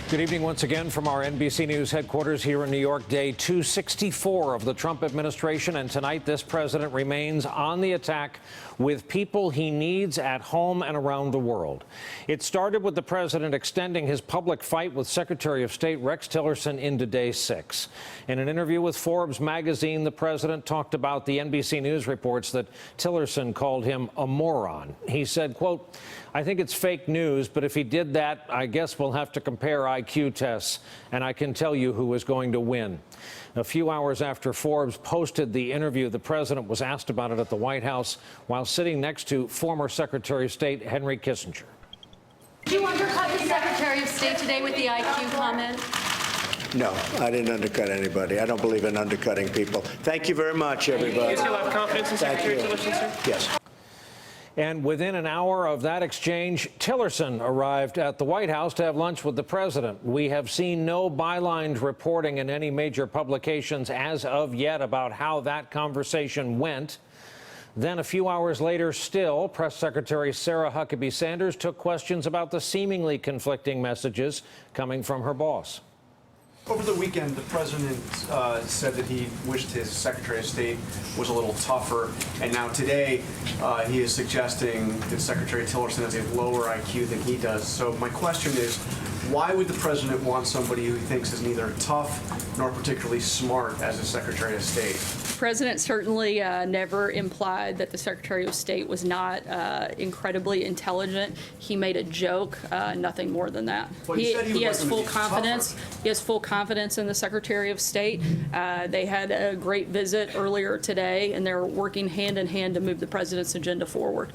Good evening once again from our NBC News headquarters here in New York, day 264 of the Trump administration. And tonight, this president remains on the attack with people he needs at home and around the world. It started with the president extending his public fight with Secretary of State Rex Tillerson into day 6. In an interview with Forbes magazine, the president talked about the NBC News reports that Tillerson called him a moron. He said, quote, "I think it's fake news, but if he did that, I guess we'll have to compare IQ tests, and I can tell you who is going to win." A few hours after Forbes posted the interview, the president was asked about it at the White House while sitting next to former Secretary of State Henry Kissinger. Did you undercut the Secretary of State today with the IQ comment? No, I didn't undercut anybody. I don't believe in undercutting people. Thank you very much, everybody. You still have confidence in Secretary Tillerson, sir? Yes. And within an hour of that exchange, Tillerson arrived at the White House to have lunch with the president. We have seen no bylined reporting in any major publications as of yet about how that conversation went. Then a few hours later still, Press Secretary Sarah Huckabee Sanders took questions about the seemingly conflicting messages coming from her boss. Over the weekend, the president said that he wished his Secretary of State was a little tougher, and now today he is suggesting that Secretary Tillerson has a lower IQ than he does. So my question is, why would the president want somebody who he thinks is neither tough nor particularly smart as a Secretary of State? The president certainly never implied that the Secretary of State was not incredibly intelligent. He made a joke, nothing more than that. Well, he has full tougher. confidence. He has full confidence in the Secretary of State. They had a great visit earlier today, and they're working hand in hand to move the president's agenda forward.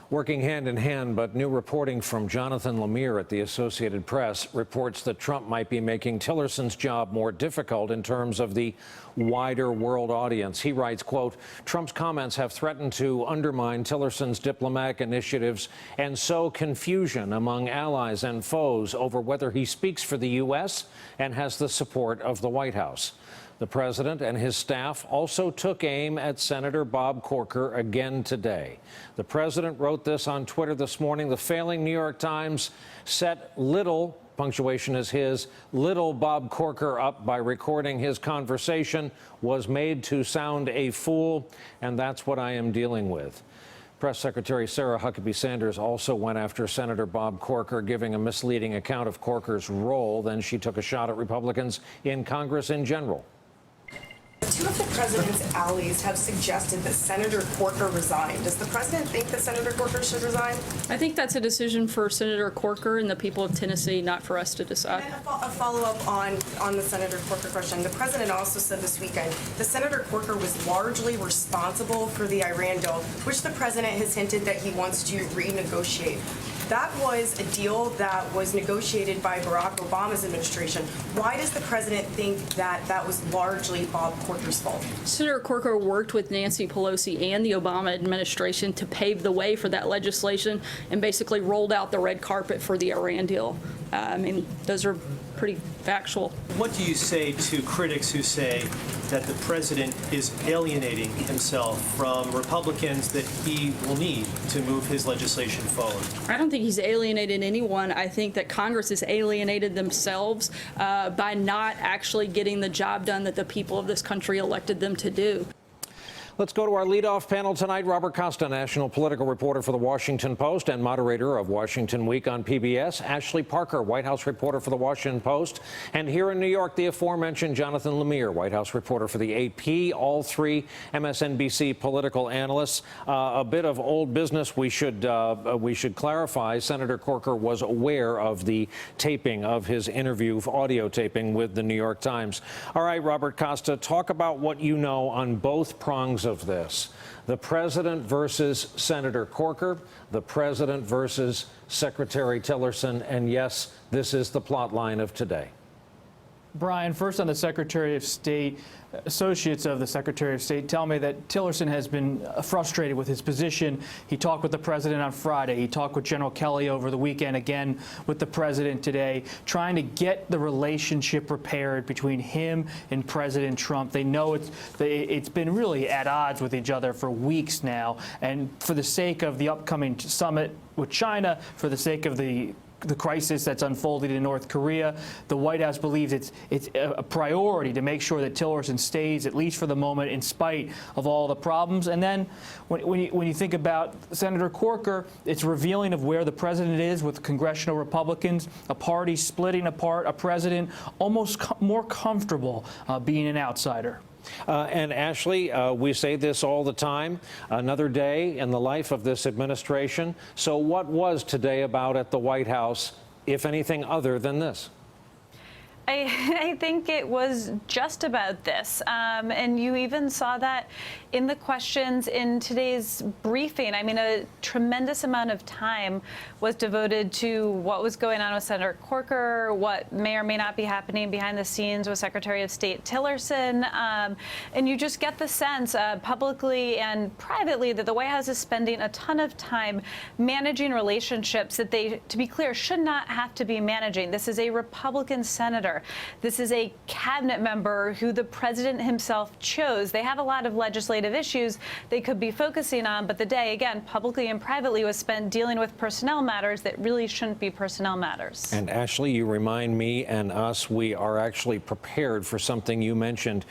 Working hand in hand, but new reporting from Jonathan Lemire at the Associated Press reports that Trump might be making Tillerson's job more difficult in terms of the wider world audience. He writes, quote, "Trump's comments have threatened to undermine Tillerson's diplomatic initiatives and sow confusion among allies and foes over whether he speaks for the U.S. and has the support of the White House." The president and his staff also took aim at Senator Bob Corker again today. The president wrote this on Twitter this morning. The failing New York Times set little, punctuation is his, little Bob Corker up by recording his conversation, was made to sound a fool, and that's what I am dealing with. Press Secretary Sarah Huckabee Sanders also went after Senator Bob Corker, giving a misleading account of Corker's role. Then she took a shot at Republicans in Congress in general. Two of the president's allies have suggested that Senator Corker resign. Does the president think that Senator Corker should resign? I think that's a decision for Senator Corker and the people of Tennessee, not for us to decide. And a follow-up on the Senator Corker question. The president also said this weekend that Senator Corker was largely responsible for the Iran deal, which the president has hinted that he wants to renegotiate. That was a deal that was negotiated by Barack Obama's administration. Why does the president think that that was largely Bob Corker's fault? Senator Corker worked with Nancy Pelosi and the Obama administration to pave the way for that legislation and basically rolled out the red carpet for the Iran deal. I mean, those are pretty factual. What do you say to critics who say that the president is alienating himself from Republicans that he will need to move his legislation forward? I don't think he's alienated anyone. I think that Congress has alienated themselves by not actually getting the job done that the people of this country elected them to do. Let's go to our leadoff panel tonight. Robert Costa, national political reporter for The Washington Post and moderator of Washington Week on PBS. Ashley Parker, White House reporter for The Washington Post. And here in New York, the aforementioned Jonathan Lemire, White House reporter for the AP. All three MSNBC political analysts. A bit of old business we should clarify. Senator Corker was aware of the taping of his interview, audio taping with the New York Times. All right, Robert Costa, talk about what you know on both prongs of this. The president versus Senator Corker, the president versus Secretary Tillerson, and yes, this is the plot line of today. Brian, first on the Secretary of State, associates of the Secretary of State tell me that Tillerson has been frustrated with his position. He talked with the president on Friday. He talked with General Kelly over the weekend, again with the president today, trying to get the relationship repaired between him and President Trump. They know it's been really at odds with each other for weeks now. And for the sake of the upcoming summit with China, for the sake of the the crisis that's unfolding in North Korea. The White House believes it's a priority to make sure that Tillerson stays, at least for the moment, in spite of all the problems. And then when you think about Senator Corker, it's revealing of where the president is with congressional Republicans, a party splitting apart, a president almost more comfortable being an outsider. And Ashley, we say this all the time, another day in the life of this administration. So what was today about at the White House, if anything other than this? I think it was just about this. And you even saw that in the questions in today's briefing. I mean, a tremendous amount of time was devoted to what was going on with Senator Corker, what may or may not be happening behind the scenes with Secretary of State Tillerson. And you just get the sense publicly and privately that the White House is spending a ton of time managing relationships that they, to be clear, should not have to be managing. This is a Republican senator. This is a cabinet member who the president himself chose. They have a lot of legislative issues they could be focusing on, but the day, again, publicly and privately, was spent dealing with personnel matters that really shouldn't be personnel matters. And Ashley, you remind me and us, we are actually prepared for something you mentioned.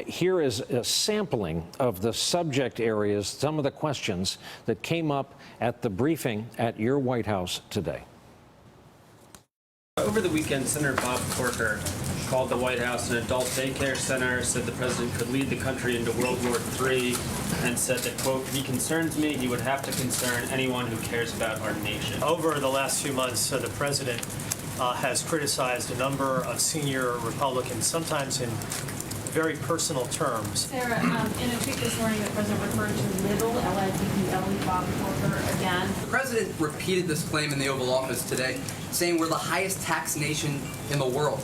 Here is a sampling of the subject areas, some of the questions that came up at the briefing at your White House today. Over the weekend, Senator Bob Corker called the White House an adult daycare center, said the president could lead the country into World War III, and said that, quote, "He concerns me, he would have to concern anyone who cares about our nation." Over the last few months, the president has criticized a number of senior Republicans, sometimes in very personal terms. Sarah, in a tweet this morning, the president referred to Little, L-I-T-T-L-E, Bob Corker again. The president repeated this claim in the Oval Office today, saying we're the highest tax nation in the world.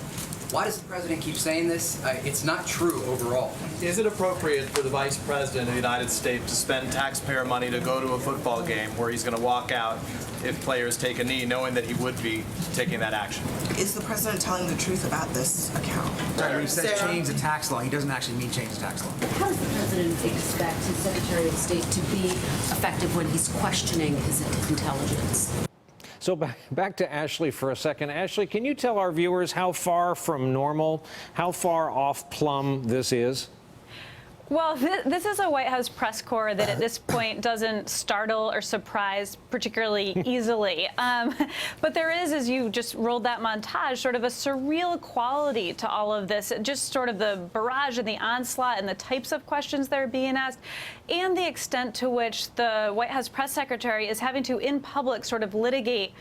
Why does the president keep saying this? It's not true overall. Is it appropriate for the Vice President of the United States to spend taxpayer money to go to a football game where he's going to walk out if players take a knee, knowing that he would be taking that action? Is the president telling the truth about this account? Right, when he says change the tax law, he doesn't actually mean change the tax law. How does the president expect his Secretary of State to be effective when he's questioning his intelligence? So back to Ashley for a second. Ashley, can you tell our viewers how far from normal, how far off plumb this is? Well, this is a White House press corps that at this point doesn't startle or surprise particularly easily. But there is, as you just rolled that montage, sort of a surreal quality to all of this, just sort of the barrage and the onslaught and the types of questions that are being asked, and the extent to which the White House press secretary is having to, in public, sort of litigate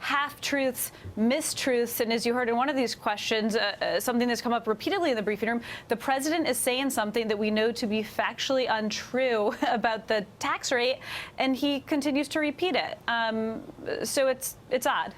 half-truths, mistruths, and as you heard in one of these questions, something that's come up repeatedly in the briefing room, the president is saying something that we know to be factually untrue about the tax rate, and he continues to repeat it. So it's odd.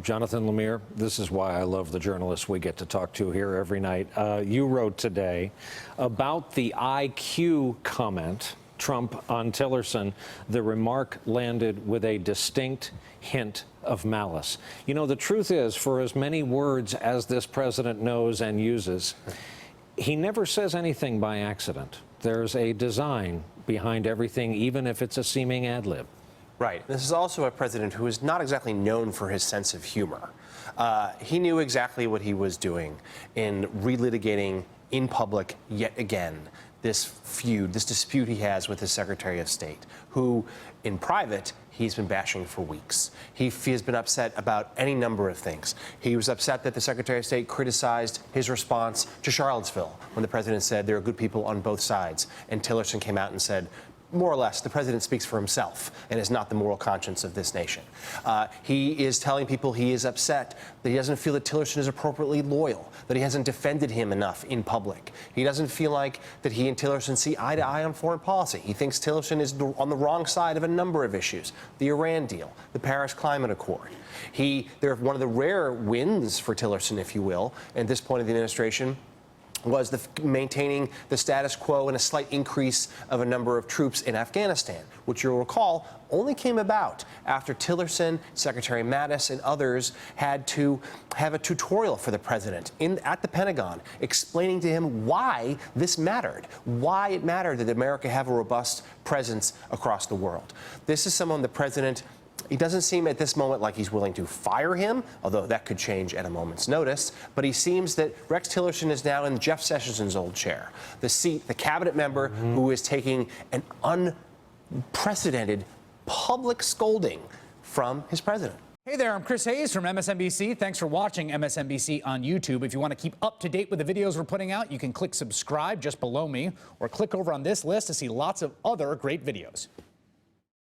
Jonathan Lemire, this is why I love the journalists we get to talk to here every night. You wrote today about the IQ comment, Trump on Tillerson. The remark landed with a distinct hint of malice. You know, the truth is, for as many words as this president knows and uses, he never says anything by accident. There's a design behind everything, even if it's a seeming ad lib. Right. This is also a president who is not exactly known for his sense of humor. He knew exactly what he was doing in relitigating in public yet again this feud, this dispute he has with his Secretary of State, who in private he's been bashing for weeks. He has been upset about any number of things. He was upset that the Secretary of State criticized his response to Charlottesville when the president said there are good people on both sides, and Tillerson came out and said, more or less, the president speaks for himself and is not the moral conscience of this nation. He is telling people he is upset that he doesn't feel that Tillerson is appropriately loyal, that he hasn't defended him enough in public. He doesn't feel like that he and Tillerson see eye to eye on foreign policy. He thinks Tillerson is on the wrong side of a number of issues: the Iran deal, the Paris Climate Accord. They're one of the rare wins for Tillerson, if you will, at this point of the administration, was maintaining the status quo and a slight increase of a number of troops in Afghanistan, which you'll recall only came about after Tillerson, Secretary Mattis, and others had to have a tutorial for the president at the Pentagon, explaining to him why this mattered, why it mattered that America have a robust presence across the world. This is someone the president He doesn't seem at this moment like he's willing to fire him, although that could change at a moment's notice. But he seems that Rex Tillerson is now in Jeff Sessions' old chair, the seat, the cabinet member who is taking an unprecedented public scolding from his president. Hey there, I'm Chris Hayes from MSNBC. Thanks for watching MSNBC on YouTube. If you want to keep up to date with the videos we're putting out, you can click subscribe just below me or click over on this list to see lots of other great videos.